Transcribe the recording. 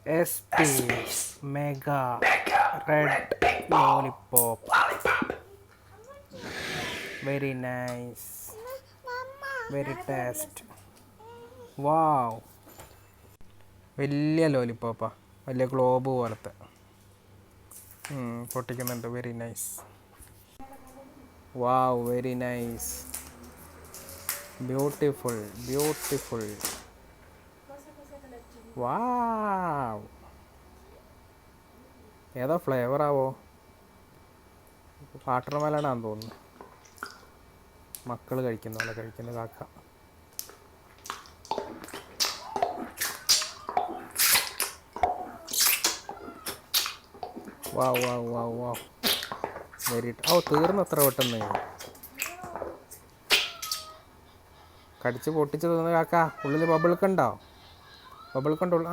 SP Mega Red Lollipop. Very nice. Very taste. Wow. വലിയ ലോലിപ്പോപ്പാ, വലിയ globe പോലത്തെ. പൊട്ടിക്കുന്നുണ്ട്. Very nice. Wow, very nice. Beautiful beautiful. Wow. ഏതാ flavour ആവോ? വാട്ടർമെലണാന്ന് തോന്നുന്നു. മക്കൾ കഴിക്കുന്ന കഴിക്കുന്ന കാക്ക. Wow wow wow wow. Very. തീർന്നു എത്ര പെട്ടെന്ന്. കടിച്ച് പൊട്ടിച്ച് തോന്നുന്നു കാക്ക. ഉള്ളിൽ ബബിൾ കണ്ടോ? ബബിൾ കണ്ടോ? ഉള്ള